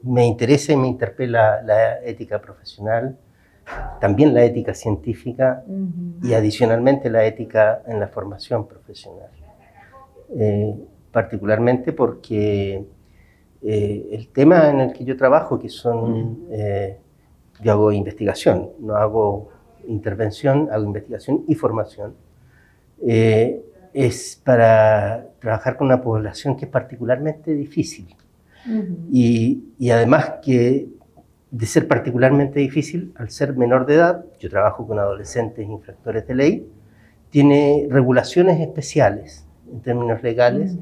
me interesa y me interpela la ética profesional, también la ética científica y adicionalmente la ética en la formación profesional. Particularmente porque el tema en el que yo trabajo, que son, yo hago investigación, no hago intervención, hago investigación y formación, es para trabajar con una población que es particularmente difícil. Y además que de ser particularmente difícil, al ser menor de edad, yo trabajo con adolescentes infractores de ley, tiene regulaciones especiales en términos legales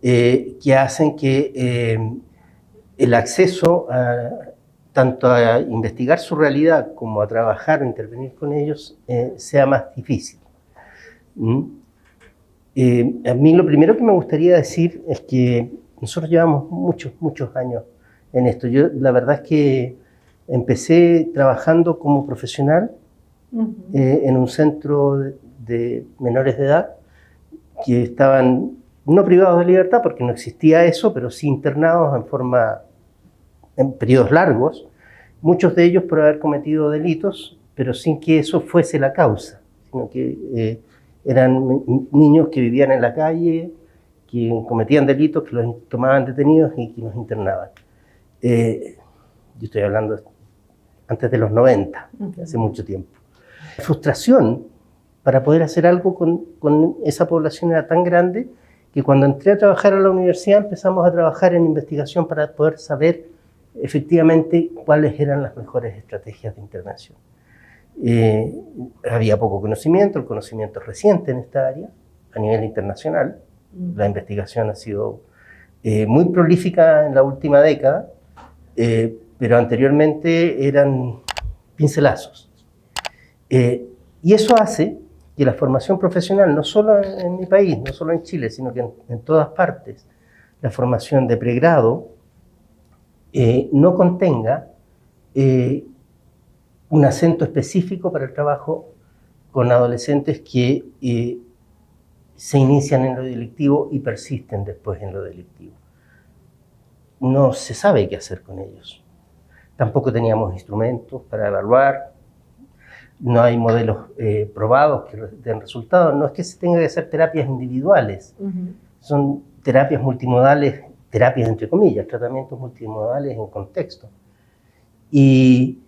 que hacen que el acceso tanto a investigar su realidad como a trabajar o intervenir con ellos sea más difícil. A mí lo primero que me gustaría decir es que nosotros llevamos muchos años en esto. Yo la verdad es que empecé trabajando como profesional en un centro de menores de edad que estaban no privados de libertad porque no existía eso, pero sí internados en periodos largos, muchos de ellos por haber cometido delitos, pero sin que eso fuese la causa, sino que eran niños que vivían en la calle, que cometían delitos, que los tomaban detenidos y que los internaban. Yo estoy hablando antes de los 90, hace mucho tiempo. La frustración para poder hacer algo con esa población era tan grande que cuando entré a trabajar a la universidad empezamos a trabajar en investigación para poder saber efectivamente cuáles eran las mejores estrategias de intervención. Había poco conocimiento, el conocimiento es reciente en esta área, a nivel internacional. La investigación ha sido muy prolífica en la última década, pero anteriormente eran pincelazos. Y eso hace que la formación profesional, no solo en mi país, no solo en Chile, sino que en todas partes, la formación de pregrado no contenga un acento específico para el trabajo con adolescentes que se inician en lo delictivo y persisten después en lo delictivo. No se sabe qué hacer con ellos. Tampoco teníamos instrumentos para evaluar, no hay modelos probados que den resultados. No es que se tenga que hacer terapias individuales, son terapias multimodales, terapias entre comillas, tratamientos multimodales en contexto. Y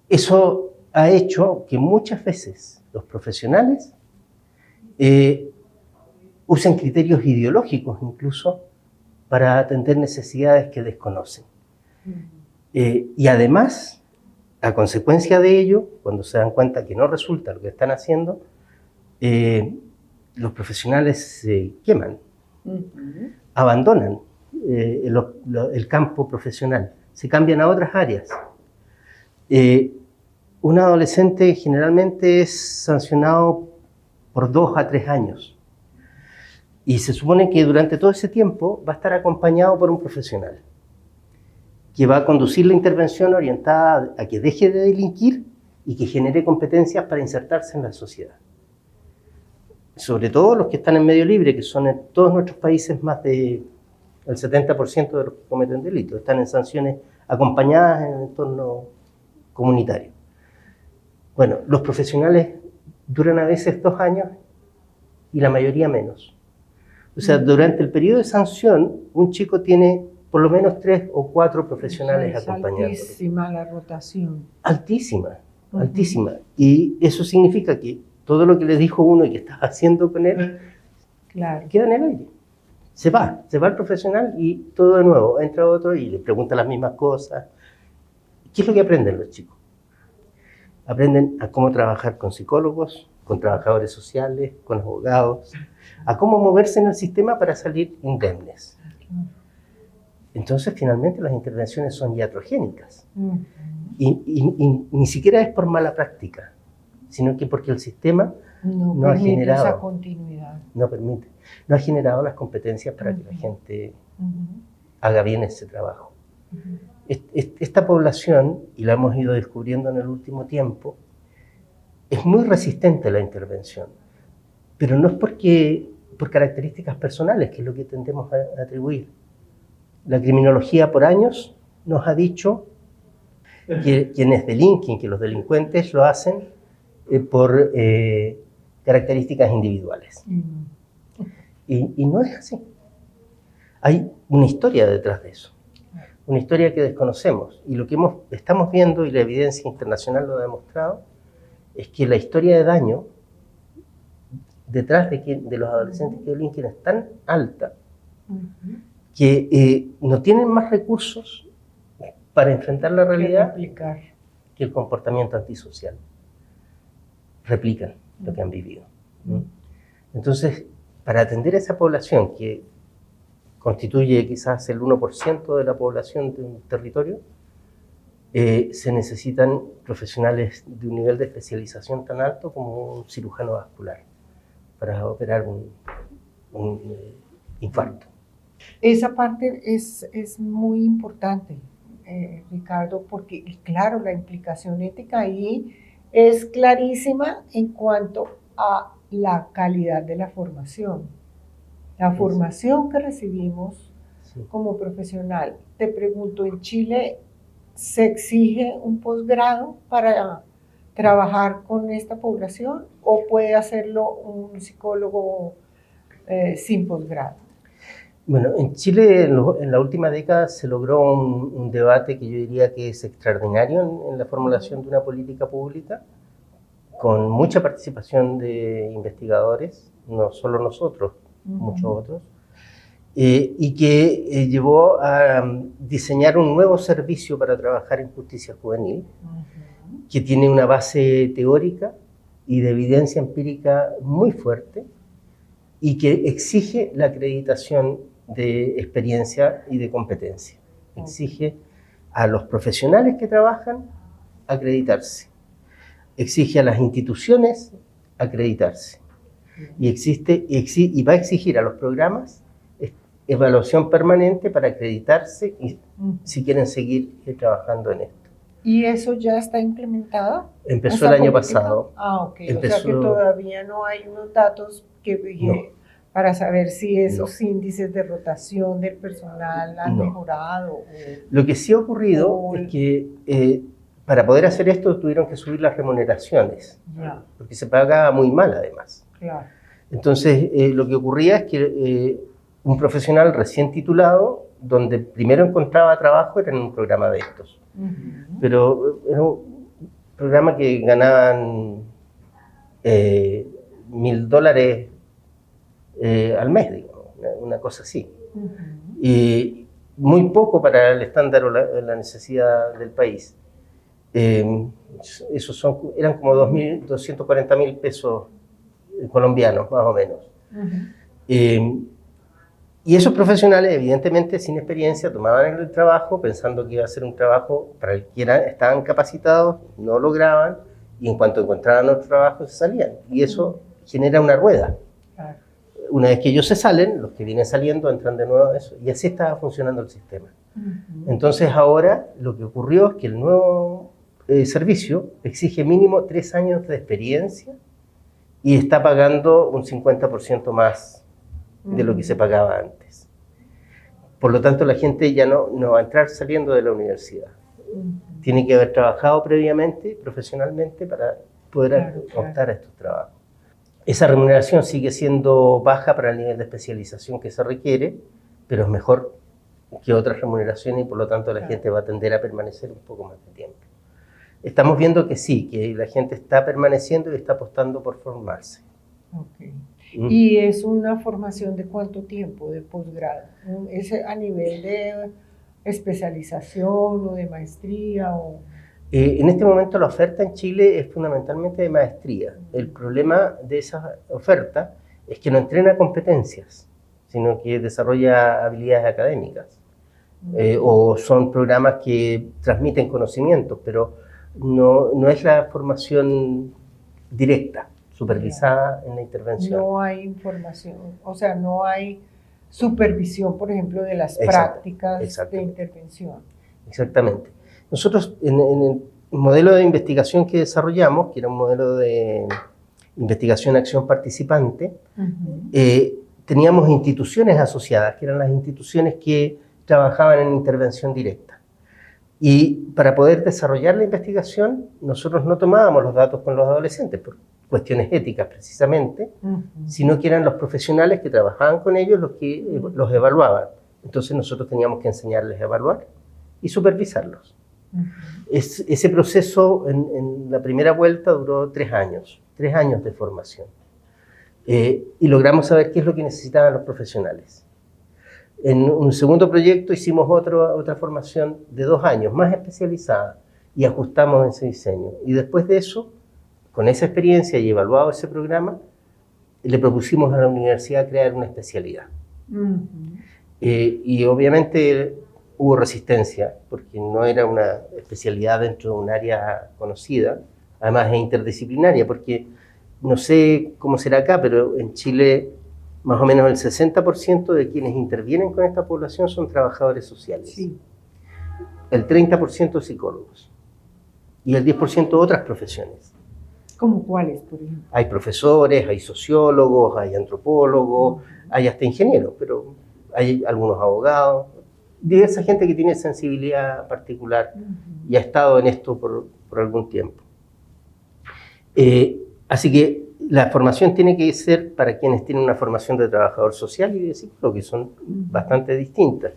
eso ha hecho que muchas veces los profesionales usen criterios ideológicos incluso para atender necesidades que desconocen. Y además, a consecuencia de ello, cuando se dan cuenta que no resulta lo que están haciendo, los profesionales se queman, abandonan el campo profesional, se cambian a otras áreas. Un adolescente generalmente es sancionado por 2 a 3 años y se supone que durante todo ese tiempo va a estar acompañado por un profesional que va a conducir la intervención orientada a que deje de delinquir y que genere competencias para insertarse en la sociedad. Sobre todo los que están en medio libre, que son en todos nuestros países más del 70% de los que cometen delitos, están en sanciones acompañadas en el entorno comunitario. Bueno, los profesionales duran a veces 2 años y la mayoría menos. O sea, durante el periodo de sanción, un chico tiene por lo menos 3 o 4 profesionales acompañándolo. Altísima la rotación. Altísima, altísima. Y eso significa que todo lo que le dijo uno y que estaba haciendo con él, queda en el aire. Se va el profesional y todo de nuevo, entra otro y le pregunta las mismas cosas. ¿Qué es lo que aprenden los chicos? Aprenden a cómo trabajar con psicólogos, con trabajadores sociales, con abogados, a cómo moverse en el sistema para salir indemnes. Entonces, finalmente, las intervenciones son iatrogénicas. Y ni siquiera es por mala práctica, sino que porque el sistema no ha generado esa continuidad. No permite. No ha generado las competencias para que la gente haga bien ese trabajo. Esta población, y la hemos ido descubriendo en el último tiempo, es muy resistente a la intervención, pero no es por características personales, que es lo que tendemos a atribuir. La criminología por años nos ha dicho que quienes delinquen, que los delincuentes lo hacen por características individuales. Y no es así. Hay una historia detrás de eso, una historia que desconocemos. Y lo que estamos viendo, y la evidencia internacional lo ha demostrado, es que la historia de daño detrás de los adolescentes que delinquen es tan alta que no tienen más recursos para enfrentar la realidad que el comportamiento antisocial. Replican lo que han vivido. Entonces, para atender a esa población que constituye quizás el 1% de la población de un territorio, se necesitan profesionales de un nivel de especialización tan alto como un cirujano vascular para operar un infarto. Esa parte es muy importante, Ricardo, porque claro, la implicación ética ahí es clarísima en cuanto a la calidad de la formación. La formación que recibimos como profesional. Te pregunto, ¿en Chile se exige un posgrado para trabajar con esta población o puede hacerlo un psicólogo sin posgrado? Bueno, en Chile en la última década se logró un debate que yo diría que es extraordinario en la formulación de una política pública, con mucha participación de investigadores, no solo nosotros, muchos otros, y que llevó a diseñar un nuevo servicio para trabajar en justicia juvenil, que tiene una base teórica y de evidencia empírica muy fuerte, y que exige la acreditación de experiencia y de competencia. Exige a los profesionales que trabajan acreditarse. Exige a las instituciones acreditarse. Y va a exigir a los programas evaluación permanente para acreditarse y si quieren seguir trabajando en esto. ¿Y eso ya está implementado? Empezó el año pasado. Ok. O sea que todavía no hay unos datos para saber si esos índices de rotación del personal han mejorado. Lo que sí ha ocurrido es que para poder hacer esto tuvieron que subir las remuneraciones, porque se paga muy mal además. Claro. Entonces lo que ocurría es que un profesional recién titulado, donde primero encontraba trabajo, era en un programa de estos. Pero era un programa que ganaban $1.000 al mes, digamos, una cosa así. Y muy poco para el estándar o la necesidad del país. Esos eran como 240.000 pesos colombianos, más o menos. Y esos profesionales, evidentemente sin experiencia, tomaban el trabajo pensando que iba a ser un trabajo para el que estaban capacitados, no lograban, y en cuanto encontraban otro trabajo se salían. Y eso genera una rueda. Claro. Una vez que ellos se salen, los que vienen saliendo entran de nuevo a eso. Y así estaba funcionando el sistema. Entonces ahora lo que ocurrió es que el nuevo servicio exige mínimo 3 años de experiencia y está pagando un 50% más de lo que se pagaba antes. Por lo tanto, la gente ya no va a entrar saliendo de la universidad. Tiene que haber trabajado previamente, profesionalmente, para poder optar a estos trabajos. Esa remuneración sigue siendo baja para el nivel de especialización que se requiere, pero es mejor que otras remuneraciones y por lo tanto la gente va a tender a permanecer un poco más de tiempo. Estamos viendo que sí, que la gente está permaneciendo y está apostando por formarse. ¿Y es una formación de cuánto tiempo, de posgrado? ¿Es a nivel de especialización o de maestría? En este momento la oferta en Chile es fundamentalmente de maestría. El problema de esa oferta es que no entrena competencias, sino que desarrolla habilidades académicas. O son programas que transmiten conocimientos, pero no es la formación directa, supervisada en la intervención. No hay información, o sea, no hay supervisión, por ejemplo, de las prácticas de intervención. Exactamente. Nosotros, en el modelo de investigación que desarrollamos, que era un modelo de investigación-acción participante, teníamos instituciones asociadas, que eran las instituciones que trabajaban en intervención directa. Y para poder desarrollar la investigación, nosotros no tomábamos los datos con los adolescentes, por cuestiones éticas precisamente, sino que eran los profesionales que trabajaban con ellos los que los evaluaban. Entonces nosotros teníamos que enseñarles a evaluar y supervisarlos. Ese proceso en la primera vuelta duró 3 años de formación. Y logramos saber qué es lo que necesitaban los profesionales. En un segundo proyecto hicimos otra formación de 2 años, más especializada, y ajustamos ese diseño. Y después de eso, con esa experiencia y evaluado ese programa, le propusimos a la universidad crear una especialidad. Y obviamente hubo resistencia, porque no era una especialidad dentro de un área conocida, además es interdisciplinaria, porque no sé cómo será acá, pero en Chile más o menos el 60% de quienes intervienen con esta población son trabajadores sociales. Sí. El 30% psicólogos y el 10% otras profesiones. ¿Cómo cuáles, por ejemplo? Hay profesores, hay sociólogos, hay antropólogos, hay hasta ingenieros, pero hay algunos abogados, diversa gente que tiene sensibilidad particular y ha estado en esto por algún tiempo. Así que la formación tiene que ser para quienes tienen una formación de trabajador social y de psicólogo, que son bastante distintas.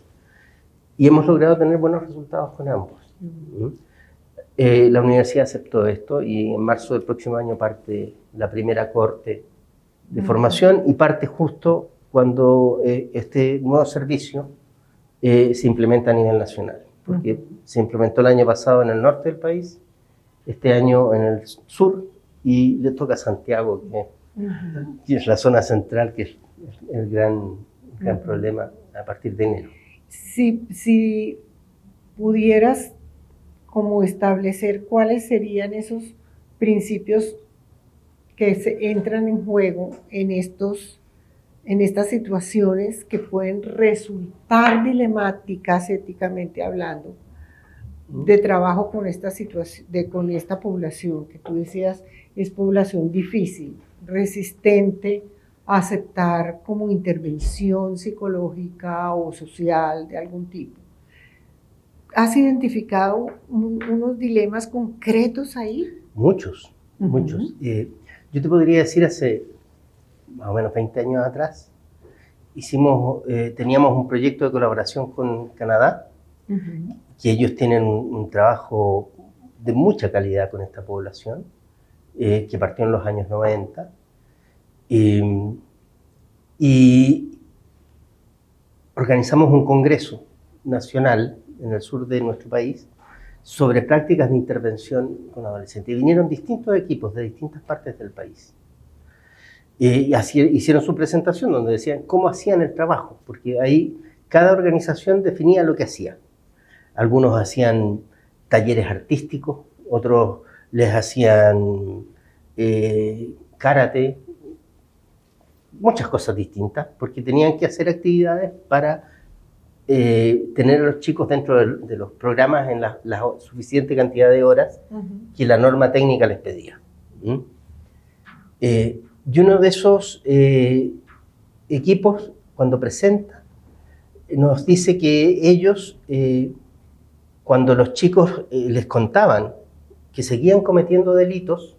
Y hemos logrado tener buenos resultados con ambos. La universidad aceptó esto y en marzo del próximo año parte la primera corte de formación y parte justo cuando este nuevo servicio se implementa a nivel nacional. Porque se implementó el año pasado en el norte del país, este año en el sur, y le toca a Santiago, que es la zona central, que es el gran problema a partir de enero. Si pudieras como establecer cuáles serían esos principios que entran en juego en estas situaciones que pueden resultar dilemáticas éticamente hablando, de trabajo con esta situación, con esta población que tú decías es población difícil, resistente a aceptar como intervención psicológica o social de algún tipo. ¿Has identificado unos dilemas concretos ahí? Muchos. Yo te podría decir hace más o menos 20 años atrás, teníamos un proyecto de colaboración con Canadá, que ellos tienen un trabajo de mucha calidad con esta población, que partió en los años 90. Y organizamos un congreso nacional en el sur de nuestro país sobre prácticas de intervención con adolescentes. Y vinieron distintos equipos de distintas partes del país. Y así hicieron su presentación donde decían cómo hacían el trabajo, porque ahí cada organización definía lo que hacía. Algunos hacían talleres artísticos, otros les hacían karate, muchas cosas distintas, porque tenían que hacer actividades para tener a los chicos dentro de los programas en la suficiente cantidad de horas que la norma técnica les pedía. Y uno de esos equipos, cuando presenta, nos dice que ellos, cuando los chicos les contaban que seguían cometiendo delitos,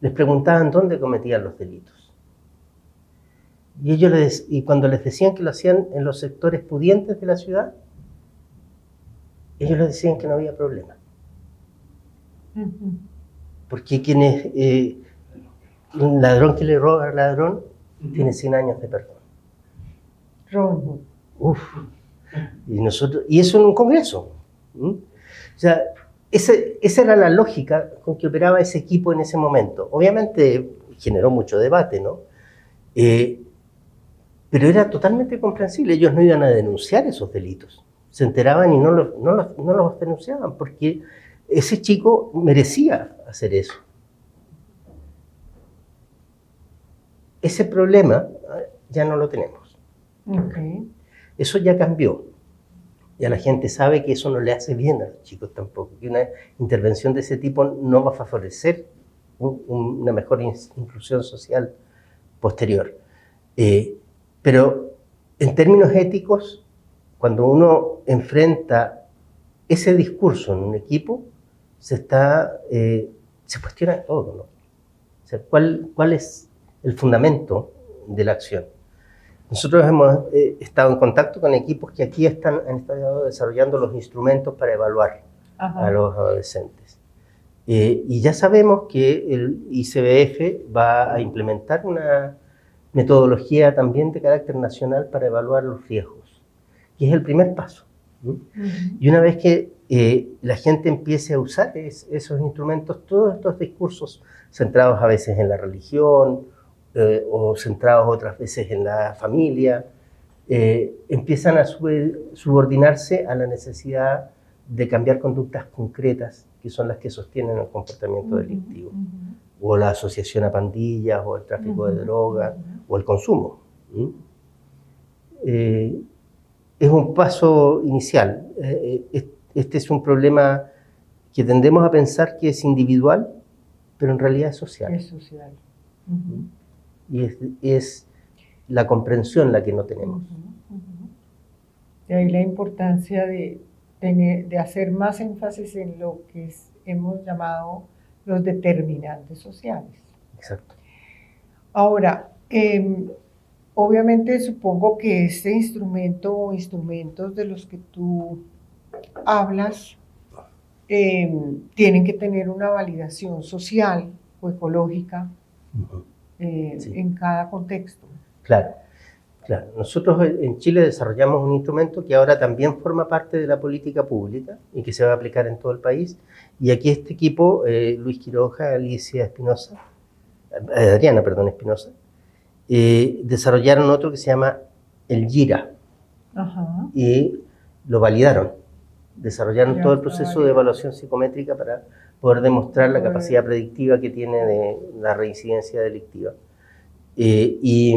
les preguntaban dónde cometían los delitos. Y cuando les decían que lo hacían en los sectores pudientes de la ciudad, ellos les decían que no había problema. Porque un ladrón que le roba al ladrón tiene 100 años de perdón. Robin Hood. Y eso en un congreso. O sea, esa era la lógica con que operaba ese equipo en ese momento. Obviamente generó mucho debate, ¿no? Pero era totalmente comprensible. Ellos no iban a denunciar esos delitos. Se enteraban y no los denunciaban porque ese chico merecía hacer eso. Ese problema ya no lo tenemos. Eso ya cambió. Ya la gente sabe que eso no le hace bien a los chicos tampoco, que una intervención de ese tipo no va a favorecer una mejor inclusión social posterior. Pero en términos éticos, cuando uno enfrenta ese discurso en un equipo, se cuestiona todo, ¿no? O sea, ¿cuál es el fundamento de la acción? Nosotros hemos estado en contacto con equipos que aquí han estado desarrollando los instrumentos para evaluar a los adolescentes. Y ya sabemos que el ICBF va a implementar una metodología también de carácter nacional para evaluar los riesgos, y es el primer paso. Y una vez que la gente empiece a usar esos instrumentos, todos estos discursos centrados a veces en la religión o centrados otras veces en la familia, empiezan a subordinarse a la necesidad de cambiar conductas concretas, que son las que sostienen el comportamiento delictivo, o la asociación a pandillas, o el tráfico de drogas, o el consumo. Es un paso inicial. Este es un problema que tendemos a pensar que es individual, pero en realidad es social. Es social. Y es la comprensión la que no tenemos. De ahí la importancia de hacer más énfasis en lo que hemos llamado los determinantes sociales. Exacto. Ahora, obviamente supongo que este instrumento o instrumentos de los que tú hablas tienen que tener una validación social o ecológica Sí. en cada contexto. Claro. Nosotros en Chile desarrollamos un instrumento que ahora también forma parte de la política pública y que se va a aplicar en todo el país. Y aquí este equipo, Luis Quiroga, Adriana Espinosa, desarrollaron otro que se llama el GIRA. Y lo validaron. Desarrollaron todo el proceso de evaluación psicométrica para poder demostrar la capacidad predictiva que tiene de la reincidencia delictiva. Y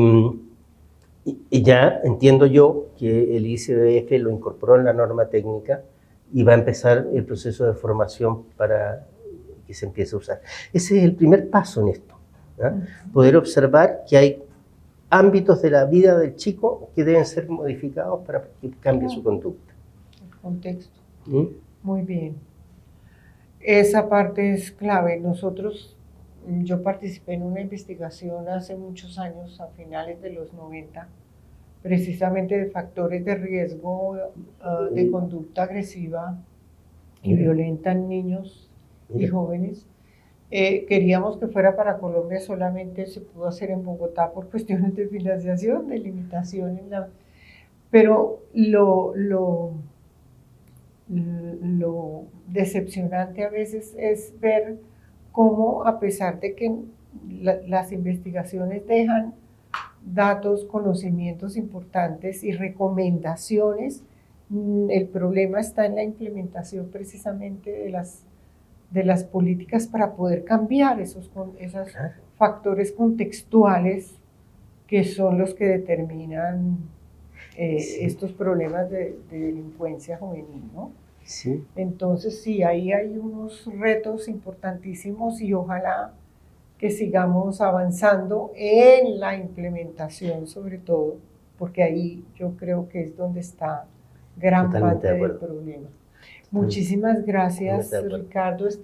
ya entiendo yo que el ICBF lo incorporó en la norma técnica y va a empezar el proceso de formación para que se empiece a usar. Ese es el primer paso en esto, ¿no? Poder observar que hay ámbitos de la vida del chico que deben ser modificados para que cambie su conducta. El contexto. Muy bien. Esa parte es clave. Yo participé en una investigación hace muchos años, a finales de los 90, precisamente de factores de riesgo de conducta agresiva y violenta en niños y jóvenes. Queríamos que fuera para Colombia, solamente se pudo hacer en Bogotá por cuestiones de financiación, de limitación pero lo decepcionante a veces es ver cómo, a pesar de que las investigaciones dejan datos, conocimientos importantes y recomendaciones, el problema está en la implementación precisamente de las políticas para poder cambiar esos factores contextuales que son los que determinan estos problemas de delincuencia juvenil, ¿no? Sí. Entonces, sí, ahí hay unos retos importantísimos y ojalá que sigamos avanzando en la implementación, sobre todo, porque ahí yo creo que es donde está gran parte del problema. Muchísimas gracias, Ricardo.